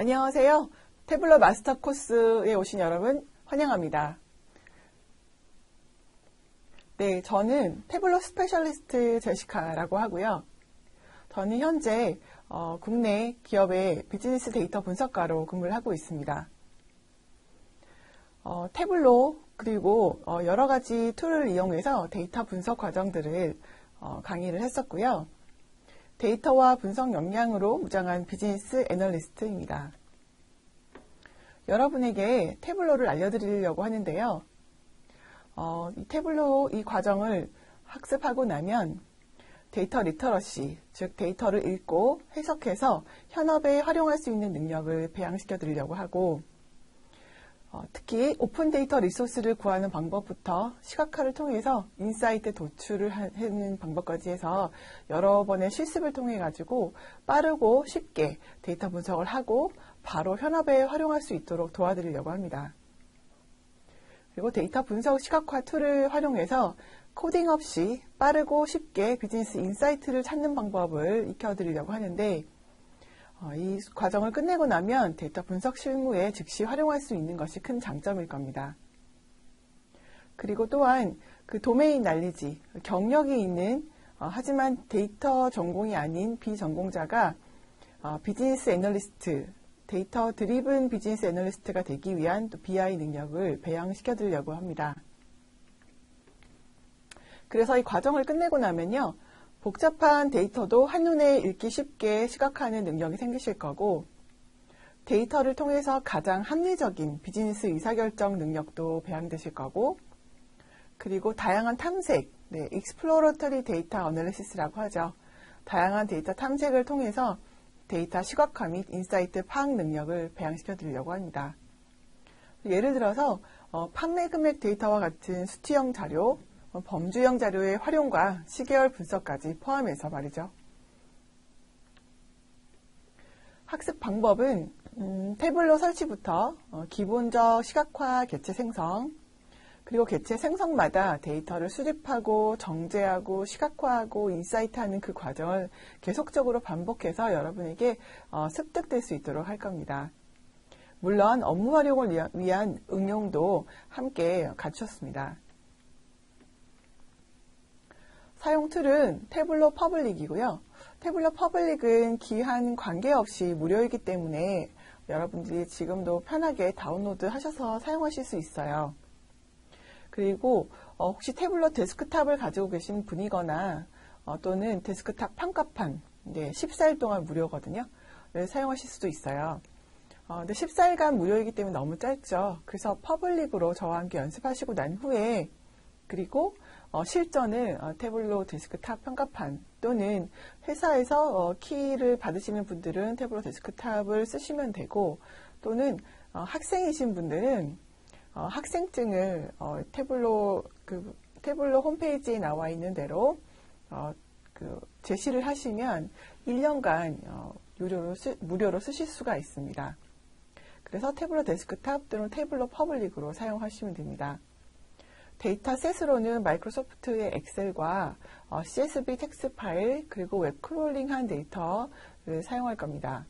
안녕하세요. 태블러 마스터 코스에 오신 여러분 환영합니다. 네, 저는 태블러 스페셜리스트 제시카라고 하고요. 저는 현재 국내 기업의 비즈니스 데이터 분석가로 근무를 하고 있습니다. 태블러 그리고 여러 가지 툴을 이용해서 데이터 분석 과정들을 강의를 했었고요. 데이터와 분석 역량으로 무장한 비즈니스 애널리스트입니다. 여러분에게 태블러를 알려드리려고 하는데요. 이 태블러 이 과정을 학습하고 나면 데이터 리터러시, 즉 데이터를 읽고 해석해서 현업에 활용할 수 있는 능력을 배양시켜 드리려고 하고, 특히 오픈 데이터 리소스를 구하는 방법부터 시각화를 통해서 인사이트 도출을 하는 방법까지 해서 여러 번의 실습을 통해 가지고 빠르고 쉽게 데이터 분석을 하고 바로 현업에 활용할 수 있도록 도와드리려고 합니다. 그리고 데이터 분석 시각화 툴을 활용해서 코딩 없이 빠르고 쉽게 비즈니스 인사이트를 찾는 방법을 익혀드리려고 하는데, 이 과정을 끝내고 나면 데이터 분석 실무에 즉시 활용할 수 있는 것이 큰 장점일 겁니다. 그리고 또한 그 도메인 날리지, 경력이 있는 하지만 데이터 전공이 아닌 비전공자가 비즈니스 애널리스트, 데이터 드리븐 비즈니스 애널리스트가 되기 위한 또 BI 능력을 배양시켜 드리려고 합니다. 그래서 이 과정을 끝내고 나면요, 복잡한 데이터도 한눈에 읽기 쉽게 시각화하는 능력이 생기실 거고, 데이터를 통해서 가장 합리적인 비즈니스 의사결정 능력도 배양되실 거고, 그리고 다양한 탐색, exploratory data analysis라고 하죠. 다양한 데이터 탐색을 통해서 데이터 시각화 및 인사이트 파악 능력을 배양시켜 드리려고 합니다. 예를 들어서 판매 금액 데이터와 같은 수치형 자료, 범주형 자료의 활용과 시계열 분석까지 포함해서 말이죠. 학습 방법은 태블러 설치부터 기본적 시각화 객체 생성, 그리고 객체 생성마다 데이터를 수집하고 정제하고 시각화하고 인사이트하는 그 과정을 계속적으로 반복해서 여러분에게 습득될 수 있도록 할 겁니다. 물론 업무 활용을 위한 응용도 함께 갖췄습니다. 사용 툴은 태블러 퍼블릭이고요. 태블러 퍼블릭은 기한 관계없이 무료이기 때문에 여러분들이 지금도 편하게 다운로드 하셔서 사용하실 수 있어요. 그리고 혹시 태블러 데스크탑을 가지고 계신 분이거나 또는 데스크탑 평가판, 14일 동안 무료거든요. 사용하실 수도 있어요. 근데 14일간 무료이기 때문에 너무 짧죠. 그래서 퍼블릭으로 저와 함께 연습하시고 난 후에, 그리고 실전을 태블러 데스크탑 평가판 또는 회사에서 키를 받으시는 분들은 태블러 데스크탑을 쓰시면 되고, 또는 학생이신 분들은 학생증을 태블러 홈페이지에 나와 있는 대로 제시를 하시면 1년간 무료로 쓰실 수가 있습니다. 그래서 태블러 데스크탑 또는 태블러 퍼블릭으로 사용하시면 됩니다. 데이터셋으로는 마이크로소프트의 엑셀과 CSV 텍스트 파일, 그리고 웹 크롤링한 데이터를 사용할 겁니다.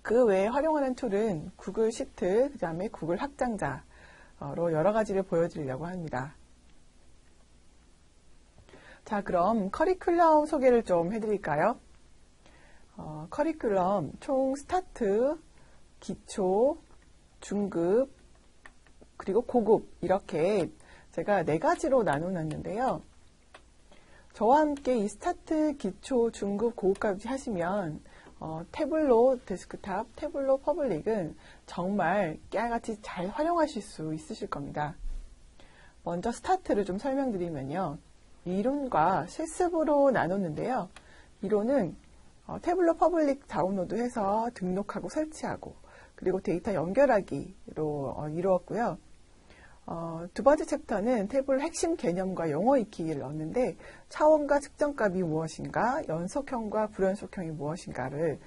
그 외에 활용하는 툴은 구글 시트, 그 다음에 구글 확장자로 여러 가지를 보여드리려고 합니다. 자, 그럼 커리큘럼 소개를 좀 해드릴까요? 커리큘럼 총 스타트, 기초, 중급, 그리고 고급, 이렇게 제가 4가지로 나눠놨는데요. 저와 함께 이 스타트, 기초, 중급, 고급까지 하시면 태블러 데스크탑, 태블러 퍼블릭은 정말 깨알같이 잘 활용하실 수 있으실 겁니다. 먼저 스타트를 좀 설명드리면요. 이론과 실습으로 나눴는데요. 이론은 태블러 퍼블릭 다운로드해서 등록하고 설치하고, 그리고 데이터 연결하기로 이루었고요. 두 번째 챕터는 태블러 핵심 개념과 용어 익히기를 넣었는데, 차원과 측정값이 무엇인가, 연속형과 불연속형이 무엇인가를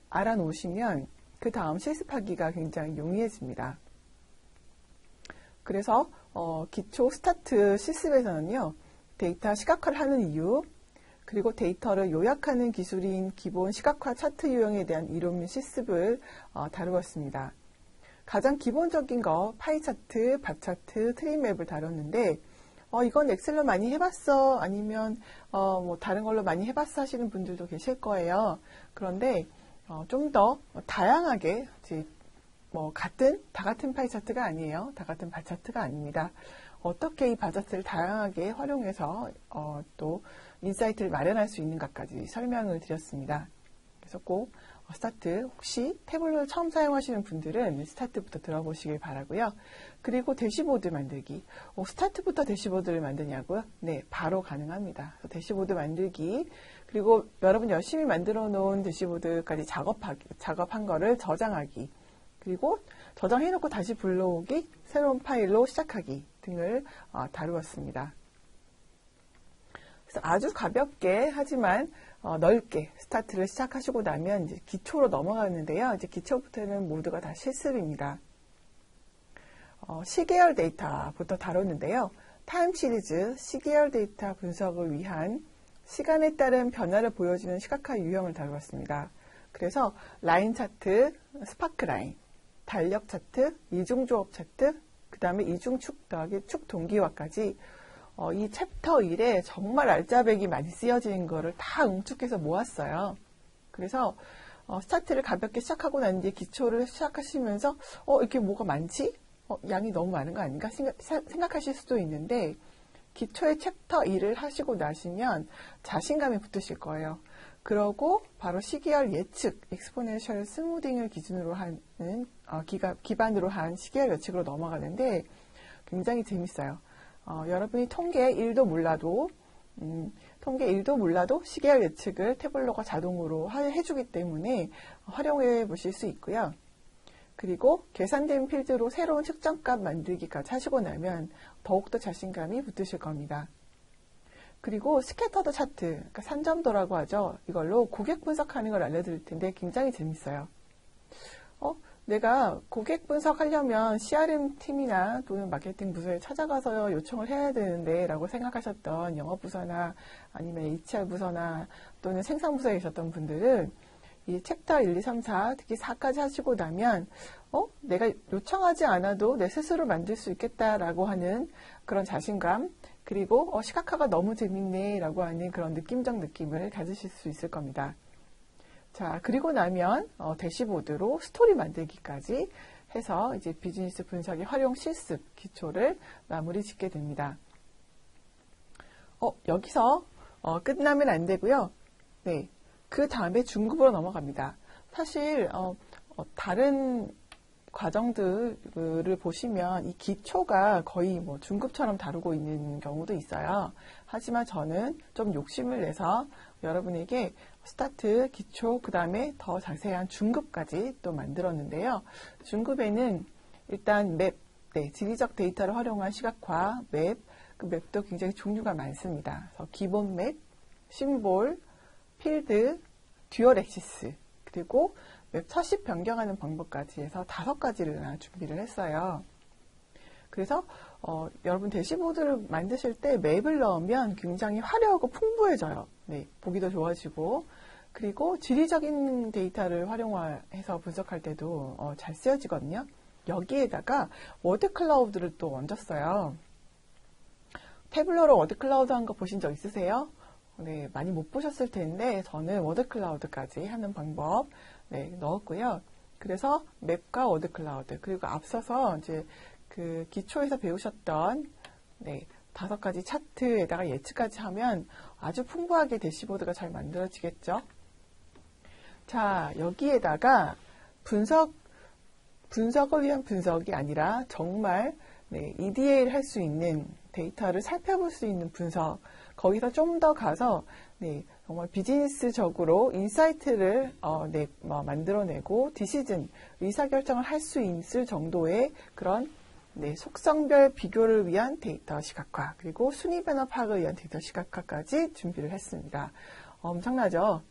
알아놓으시면 그 다음 실습하기가 굉장히 용이해집니다. 그래서 기초 스타트 실습에서는요, 데이터 시각화를 하는 이유, 그리고 데이터를 요약하는 기술인 기본 시각화 차트 유형에 대한 이론 및 실습을 다루었습니다. 가장 기본적인 거 파이 차트, 바 차트, 트리맵을 다뤘는데 이건 엑셀로 많이 해봤어 아니면 뭐 다른 걸로 많이 해봤어 하시는 분들도 계실 거예요. 그런데 좀 더 다양하게 뭐 다 같은 파이 차트가 아니에요. 다 같은 바 차트가 아닙니다. 어떻게 이 바 차트를 다양하게 활용해서 또 인사이트를 마련할 수 있는가까지 설명을 드렸습니다. 그래서 꼭 스타트, 혹시 태블로를 처음 사용하시는 분들은 스타트부터 들어보시길 바라고요. 그리고 대시보드 만들기. 스타트부터 대시보드를 만드냐고요? 네, 바로 가능합니다. 대시보드 만들기, 그리고 여러분 열심히 만들어 놓은 대시보드까지 작업한 거를 저장하기, 그리고 저장해놓고 다시 불러오기, 새로운 파일로 시작하기 등을 다루었습니다. 그래서 아주 가볍게 하지만 넓게 스타트를 시작하시고 나면 이제 기초로 넘어가는데요. 이제 기초부터는 모두가 다 실습입니다. 시계열 데이터부터 다뤘는데요. 타임 시리즈 시계열 데이터 분석을 위한 시간에 따른 변화를 보여주는 시각화 유형을 다루었습니다. 그래서 라인 차트, 스파크 라인, 달력 차트, 이중조업 차트, 그 다음에 이중축 더하기 축 동기화까지 이 챕터 1에 정말 알짜배기 많이 쓰여진 거를 다 응축해서 모았어요. 그래서 스타트를 가볍게 시작하고 난 뒤에 기초를 시작하시면서 이렇게 뭐가 많지? 양이 너무 많은 거 아닌가 생각하실 수도 있는데, 기초의 챕터 1을 하시고 나시면 자신감이 붙으실 거예요. 그러고 바로 시계열 예측, 익스포넨셜 스무딩을 기준으로 하는 기반으로 한 시계열 예측으로 넘어가는데 굉장히 재밌어요. 여러분이 통계 1도 몰라도 시계열 예측을 태블로가 자동으로 해주기 때문에 활용해 보실 수 있고요. 그리고 계산된 필드로 새로운 측정값 만들기까지 하시고 나면 더욱더 자신감이 붙으실 겁니다. 그리고 스캐터드 차트, 그러니까 산점도라고 하죠. 이걸로 고객 분석하는 걸 알려드릴 텐데 굉장히 재밌어요. 내가 고객 분석하려면 CRM 팀이나 또는 마케팅 부서에 찾아가서 요청을 해야 되는데 라고 생각하셨던 영업부서나 아니면 HR 부서나 또는 생산부서에 계셨던 분들은 이 챕터 1, 2, 3, 4, 특히 4까지 하시고 나면 내가 요청하지 않아도 내 스스로 만들 수 있겠다라고 하는 그런 자신감, 그리고 시각화가 너무 재밌네 라고 하는 그런 느낌적 느낌을 가지실 수 있을 겁니다. 자, 그리고 나면 대시보드로 스토리 만들기까지 해서 이제 비즈니스 분석의 활용 실습 기초를 마무리 짓게 됩니다. 여기서 끝나면 안 되고요. 네, 그 다음에 중급으로 넘어갑니다. 사실 다른 과정들을 보시면 이 기초가 거의 뭐 중급처럼 다루고 있는 경우도 있어요. 하지만 저는 좀 욕심을 내서 여러분에게 스타트, 기초, 그 다음에 더 자세한 중급까지 또 만들었는데요. 중급에는 일단 맵, 지리적 데이터를 활용한 시각화, 맵, 그 맵도 굉장히 종류가 많습니다. 그래서 기본 맵, 심볼, 필드, 듀얼 액시스, 그리고 맵 서식 변경하는 방법까지 해서 5가지를 준비를 했어요. 그래서 여러분 대시보드를 만드실 때 맵을 넣으면 굉장히 화려하고 풍부해져요. 네, 보기도 좋아지고, 그리고 지리적인 데이터를 활용해서 분석할 때도 잘 쓰여지거든요. 여기에다가 워드 클라우드를 또 얹었어요. 태블로로 워드 클라우드 한 거 보신 적 있으세요? 네, 많이 못 보셨을 텐데 저는 워드 클라우드까지 하는 방법 넣었고요. 그래서 맵과 워드 클라우드, 그리고 앞서서 이제 그 기초에서 배우셨던 5가지 차트에다가 예측까지 하면 아주 풍부하게 대시보드가 잘 만들어지겠죠. 자, 여기에다가 분석을 위한 분석이 아니라 정말 EDA를 할 수 있는, 데이터를 살펴볼 수 있는 분석, 거기서 좀 더 가서 정말 비즈니스적으로 인사이트를 만들어내고 디시즌, 의사결정을 할 수 있을 정도의 그런 속성별 비교를 위한 데이터 시각화, 그리고 순위 변화 파악을 위한 데이터 시각화까지 준비를 했습니다. 엄청나죠?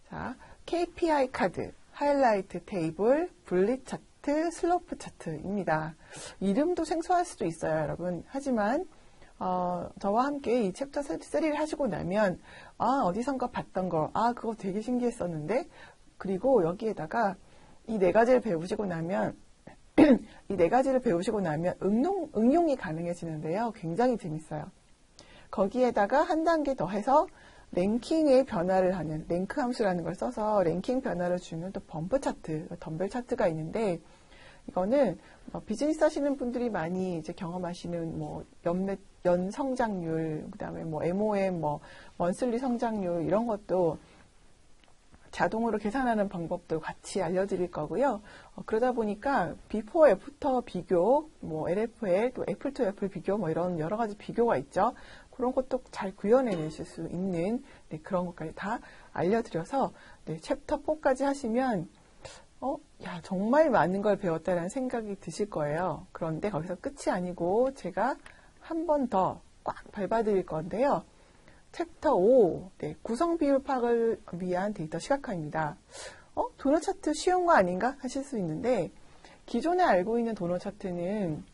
자, KPI 카드, 하이라이트 테이블, 분리 차트, 슬로프 차트입니다. 이름도 생소할 수도 있어요, 여러분. 하지만 저와 함께 이 챕터 3를 하시고 나면, 어디선가 봤던 거, 그거 되게 신기했었는데, 그리고 여기에다가 이 네 가지를 배우시고 나면, 이 네 가지를 배우시고 나면 응용이 가능해지는데요. 굉장히 재밌어요. 거기에다가 한 단계 더 해서 랭킹의 변화를 하는 랭크 함수라는 걸 써서 랭킹 변화를 주는 또 범프 차트, 덤벨 차트가 있는데, 이거는 비즈니스 하시는 분들이 많이 이제 경험하시는 연 성장률, 그다음에 MOM, 먼슬리 성장률 이런 것도 자동으로 계산하는 방법도 같이 알려드릴 거고요. 그러다 보니까 비포 애프터 비교, LFL, 또 애플 투 애플 비교, 이런 여러 가지 비교가 있죠. 그런 것도 잘 구현해내실 수 있는 그런 것까지 다 알려드려서 챕터 4까지 하시면 정말 많은 걸 배웠다는 생각이 드실 거예요. 그런데 거기서 끝이 아니고 제가 한 번 더 꽉 밟아드릴 건데요. 챕터 5, 구성 비율 파악을 위한 데이터 시각화입니다. 도넛 차트 쉬운 거 아닌가 하실 수 있는데, 기존에 알고 있는 도넛 차트는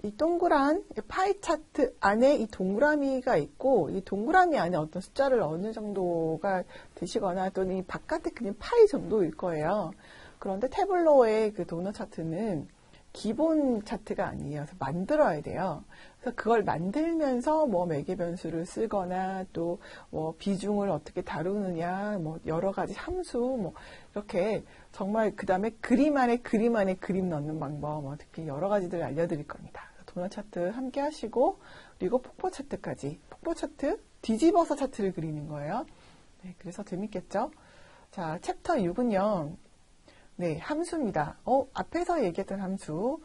이 동그란 파이 차트 안에 이 동그라미가 있고, 이 동그라미 안에 어떤 숫자를 어느 정도가 되시거나 또는 이 바깥에 그냥 파이 정도일 거예요. 그런데 태블로의 그 도넛 차트는 기본 차트가 아니에요. 그래서 만들어야 돼요. 그래서 그걸 만들면서 매개 변수를 쓰거나 또 비중을 어떻게 다루느냐, 여러 가지 함수, 이렇게 정말 그 다음에 그림 안에 그림 넣는 방법, 특히 여러 가지들 알려드릴 겁니다. 도넛 차트 함께 하시고, 그리고 폭포 차트까지. 폭포 차트, 뒤집어서 차트를 그리는 거예요. 그래서 재밌겠죠? 자, 챕터 6은요. 함수입니다. 앞에서 얘기했던 함수.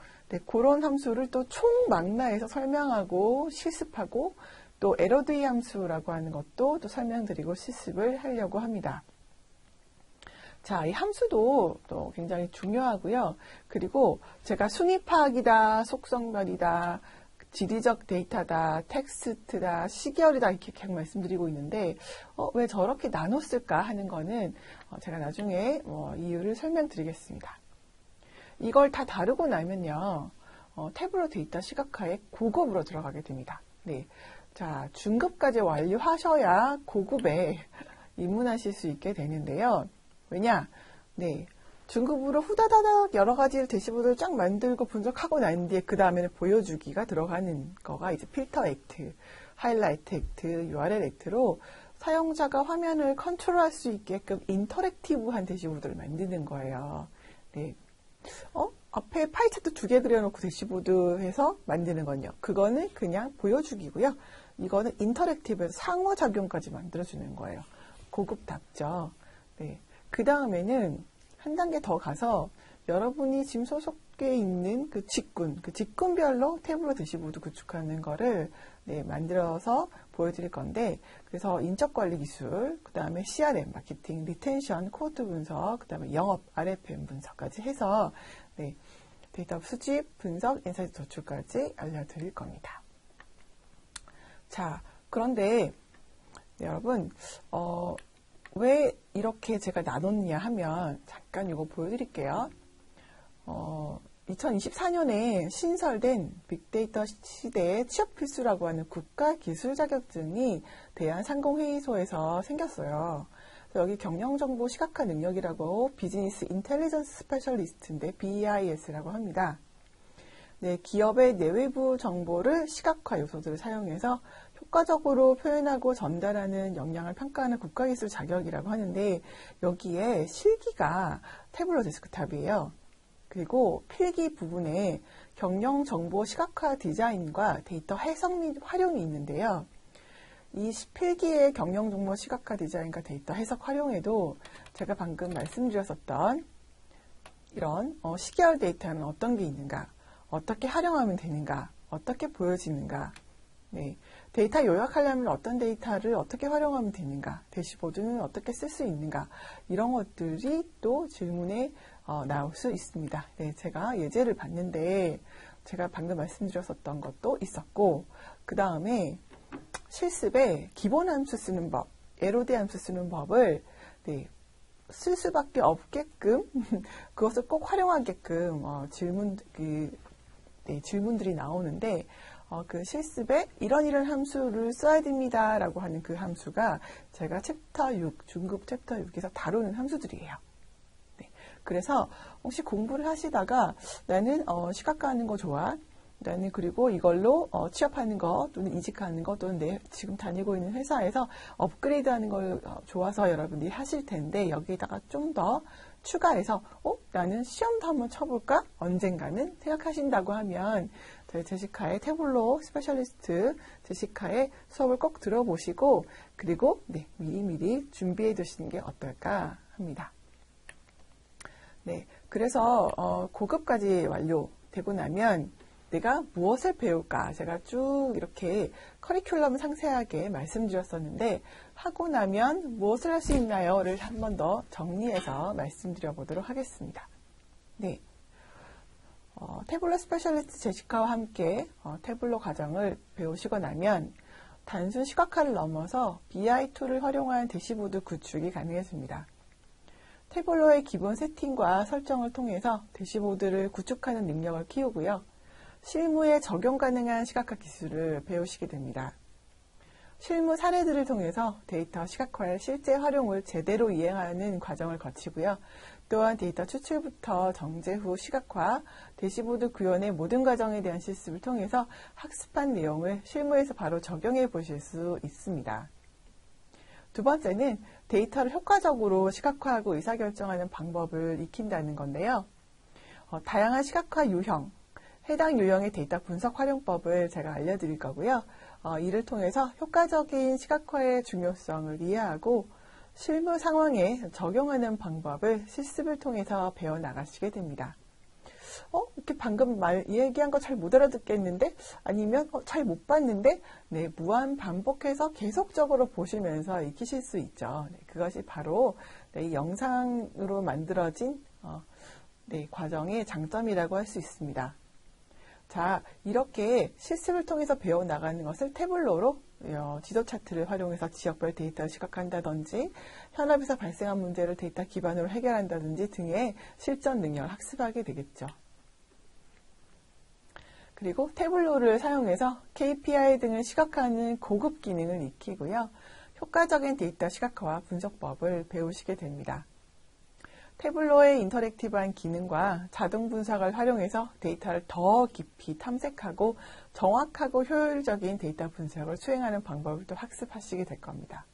그런 함수를 또 총망라해서 설명하고 실습하고, 또 LOD 함수라고 하는 것도 또 설명드리고 실습을 하려고 합니다. 자, 이 함수도 또 굉장히 중요하고요. 그리고 제가 순위 파악이다, 속성별이다, 지리적 데이터다, 텍스트다, 시계열이다 이렇게 계속 말씀드리고 있는데 왜 저렇게 나눴을까 하는 거는 제가 나중에 이유를 설명드리겠습니다. 이걸 다 다루고 나면요. 태블로 데이터 시각화에 고급으로 들어가게 됩니다. 자, 중급까지 완료하셔야 고급에 입문하실 수 있게 되는데요. 왜냐? 중급으로 후다다닥 여러 가지 대시보드를 쫙 만들고 분석하고 난 뒤에 그 다음에는 보여주기가 들어가는 거가 이제 필터 액트, 하이라이트 액트, URL 액트로 사용자가 화면을 컨트롤할 수 있게끔 인터랙티브한 대시보드를 만드는 거예요. 앞에 파이 차트 2개 그려놓고 대시보드 해서 만드는 건요. 그거는 그냥 보여주기고요. 이거는 인터랙티브해서 상호작용까지 만들어주는 거예요. 고급답죠. 그 다음에는 한 단계 더 가서 여러분이 지금 소속에 있는 그 직군별로 태블로 대시보드 구축하는 거를 만들어서 보여드릴 건데, 그래서 인적관리 기술, 그 다음에 CRM, 마케팅, 리텐션, 코드 분석, 그 다음에 영업, RFM 분석까지 해서 데이터 수집, 분석, 인사이트 도출까지 알려드릴 겁니다. 자, 그런데 여러분, 왜 이렇게 제가 나눴냐 하면 잠깐 이거 보여드릴게요. 2024년에 신설된 빅데이터 시대의 취업 필수라고 하는 국가 기술 자격증이 대한상공회의소에서 생겼어요. 여기 경영정보 시각화 능력이라고 비즈니스 인텔리전스 스페셜리스트인데 BIS라고 합니다. 기업의 내외부 정보를 시각화 요소들을 사용해서 효과적으로 표현하고 전달하는 역량을 평가하는 국가기술 자격이라고 하는데, 여기에 실기가 태블로 데스크탑이에요. 그리고 필기 부분에 경영정보 시각화 디자인과 데이터 해석 및 활용이 있는데요. 이 필기의 경영정보 시각화 디자인과 데이터 해석 활용에도 제가 방금 말씀드렸었던 이런 시계열 데이터는 어떤 게 있는가, 어떻게 활용하면 되는가, 어떻게 보여지는가, 데이터 요약하려면 어떤 데이터를 어떻게 활용하면 되는가, 대시보드는 어떻게 쓸 수 있는가, 이런 것들이 또 질문에 나올 수 있습니다. 제가 예제를 봤는데 제가 방금 말씀드렸었던 것도 있었고, 그 다음에 실습에 기본 함수 쓰는 법, LOD 함수 쓰는 법을 쓸 수밖에 없게끔 그것을 꼭 활용하게끔 질문들이 나오는데, 그 실습에 이런 함수를 써야 됩니다 라고 하는 그 함수가 제가 챕터 6, 중급 챕터 6에서 다루는 함수들이에요. 네. 그래서 혹시 공부를 하시다가 나는 시각화 하는 거 좋아. 나는 그리고 이걸로 취업하는 거 또는 이직하는 거 또는 내 지금 다니고 있는 회사에서 업그레이드 하는 걸 좋아서 여러분들이 하실 텐데 여기에다가 좀 더 추가해서 나는 시험도 한번 쳐볼까? 언젠가는 생각하신다고 하면 저희 제시카의 태블로 스페셜리스트 제시카의 수업을 꼭 들어보시고 그리고 네, 미리미리 준비해 두시는 게 어떨까 합니다. 네, 그래서 고급까지 완료되고 나면 내가 무엇을 배울까? 제가 쭉 이렇게 커리큘럼 상세하게 말씀드렸었는데 하고 나면 무엇을 할 수 있나요?를 한 번 더 정리해서 말씀드려 보도록 하겠습니다. 네, 태블로 스페셜리스트 제시카와 함께 태블로 과정을 배우시고 나면 단순 시각화를 넘어서 BI2를 활용한 대시보드 구축이 가능해집니다. 태블로의 기본 세팅과 설정을 통해서 대시보드를 구축하는 능력을 키우고요. 실무에 적용 가능한 시각화 기술을 배우시게 됩니다. 실무 사례들을 통해서 데이터 시각화의 실제 활용을 제대로 이행하는 과정을 거치고요. 또한 데이터 추출부터 정제 후 시각화, 대시보드 구현의 모든 과정에 대한 실습을 통해서 학습한 내용을 실무에서 바로 적용해 보실 수 있습니다. 두 번째는 데이터를 효과적으로 시각화하고 의사결정하는 방법을 익힌다는 건데요. 다양한 시각화 유형, 해당 유형의 데이터 분석 활용법을 제가 알려드릴 거고요. 이를 통해서 효과적인 시각화의 중요성을 이해하고 실무 상황에 적용하는 방법을 실습을 통해서 배워나가시게 됩니다. 이렇게 방금 얘기한 거 잘 못 알아듣겠는데? 아니면 잘 못 봤는데? 네, 무한 반복해서 계속적으로 보시면서 익히실 수 있죠. 네, 그것이 바로 이 영상으로 만들어진 과정의 장점이라고 할 수 있습니다. 자, 이렇게 실습을 통해서 배워나가는 것을 태블로로 지도 차트를 활용해서 지역별 데이터를 시각한다든지 현업에서 발생한 문제를 데이터 기반으로 해결한다든지 등의 실전 능력을 학습하게 되겠죠. 그리고 태블로를 사용해서 KPI 등을 시각화하는 고급 기능을 익히고요. 효과적인 데이터 시각화와 분석법을 배우시게 됩니다. 태블로의 인터랙티브한 기능과 자동 분석을 활용해서 데이터를 더 깊이 탐색하고 정확하고 효율적인 데이터 분석을 수행하는 방법을 또 학습하시게 될 겁니다.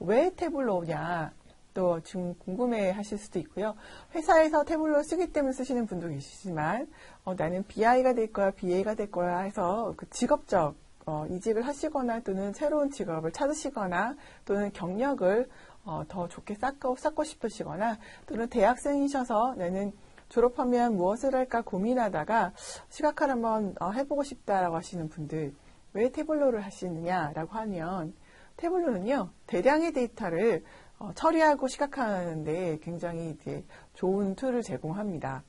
왜 태블로냐? 또 지금 궁금해 하실 수도 있고요. 회사에서 태블로 쓰기 때문에 쓰시는 분도 계시지만 나는 BI가 될 거야, BA가 될 거야 해서 그 직업적 이직을 하시거나 또는 새로운 직업을 찾으시거나 또는 경력을 더 좋게 쌓고 싶으시거나 또는 대학생이셔서 나는 졸업하면 무엇을 할까 고민하다가 시각화를 한번 해보고 싶다라고 하시는 분들 왜 태블로를 하시느냐라고 하면 태블로는요 대량의 데이터를 처리하고 시각화하는데 굉장히 이제 좋은 툴을 제공합니다.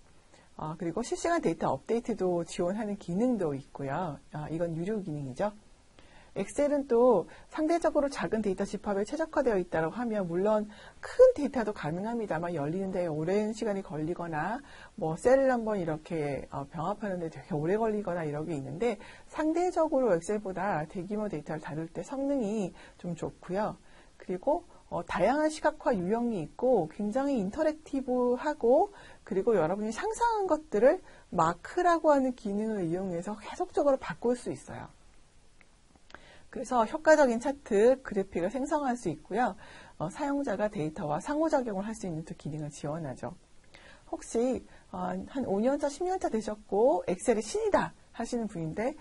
그리고 실시간 데이터 업데이트도 지원하는 기능도 있고요. 이건 유료 기능이죠. 엑셀은 또 상대적으로 작은 데이터 집합에 최적화되어 있다고 하면 물론 큰 데이터도 가능합니다만 열리는데 오랜 시간이 걸리거나 뭐 셀을 한번 이렇게 병합하는데 되게 오래 걸리거나 이런 게 있는데 상대적으로 엑셀보다 대규모 데이터를 다룰 때 성능이 좀 좋고요. 그리고 다양한 시각화 유형이 있고 굉장히 인터랙티브하고 그리고 여러분이 상상한 것들을 마크라고 하는 기능을 이용해서 계속적으로 바꿀 수 있어요. 그래서 효과적인 차트, 그래픽을 생성할 수 있고요. 사용자가 데이터와 상호작용을 할 수 있는 또 기능을 지원하죠. 혹시 한 5년차, 10년차 되셨고 엑셀이 신이다 하시는 분인데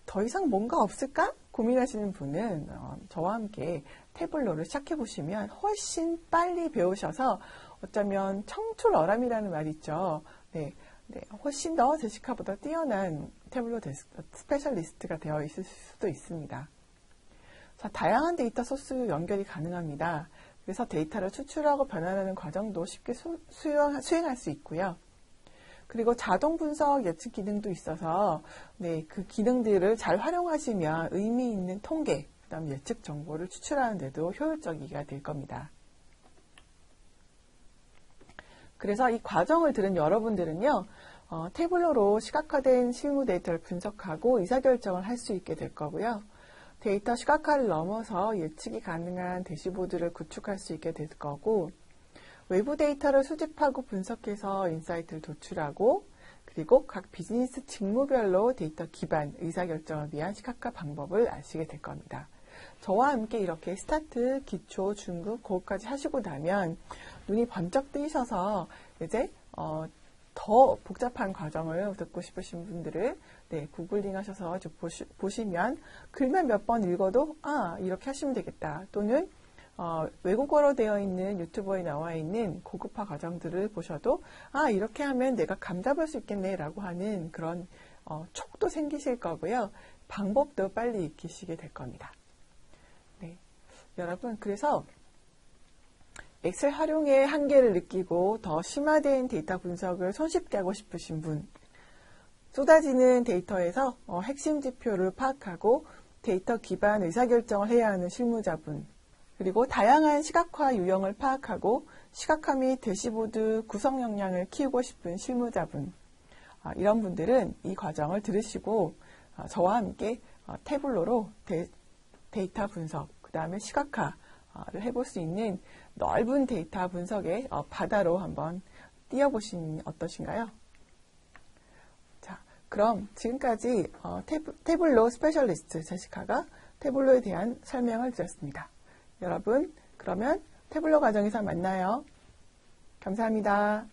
더 이상 뭔가 없을까? 고민하시는 분은 저와 함께 태블로를 시작해 보시면 훨씬 빨리 배우셔서 어쩌면 청출어람이라는 말이 있죠. 네, 훨씬 더 제시카보다 뛰어난 태블로 스페셜리스트가 되어 있을 수도 있습니다. 자, 다양한 데이터 소스 연결이 가능합니다. 그래서 데이터를 추출하고 변환하는 과정도 쉽게 수행할 수 있고요. 그리고 자동 분석 예측 기능도 있어서 그 기능들을 잘 활용하시면 의미 있는 통계, 그다음 예측 정보를 추출하는 데도 효율적이게 될 겁니다. 그래서 이 과정을 들은 여러분들은요, 태블로로 시각화된 실무 데이터를 분석하고 의사결정을 할 수 있게 될 거고요. 데이터 시각화를 넘어서 예측이 가능한 대시보드를 구축할 수 있게 될 거고, 외부 데이터를 수집하고 분석해서 인사이트를 도출하고, 그리고 각 비즈니스 직무별로 데이터 기반 의사결정을 위한 시각화 방법을 아시게 될 겁니다. 저와 함께 이렇게 스타트, 기초, 중급, 고급까지 하시고 나면 눈이 번쩍 뜨이셔서 이제 더 복잡한 과정을 듣고 싶으신 분들을 구글링 하셔서 보시면 글만 몇 번 읽어도 이렇게 하시면 되겠다. 또는 외국어로 되어 있는 유튜버에 나와 있는 고급화 과정들을 보셔도 이렇게 하면 내가 감잡을 수 있겠네 라고 하는 그런 촉도 생기실 거고요. 방법도 빨리 익히시게 될 겁니다. 네. 여러분, 그래서 엑셀 활용의 한계를 느끼고 더 심화된 데이터 분석을 손쉽게 하고 싶으신 분, 쏟아지는 데이터에서 핵심 지표를 파악하고 데이터 기반 의사결정을 해야 하는 실무자분, 그리고 다양한 시각화 유형을 파악하고 시각화 및 대시보드 구성 역량을 키우고 싶은 실무자분, 이런 분들은 이 과정을 들으시고 저와 함께 태블로로 데이터 분석, 그 다음에 시각화를 해볼 수 있는 넓은 데이터 분석의 바다로 한번 뛰어보시면 어떠신가요? 자, 그럼 지금까지 태블로 스페셜리스트 제시카가 태블로에 대한 설명을 드렸습니다. 여러분, 그러면 태블로 과정에서 만나요. 감사합니다.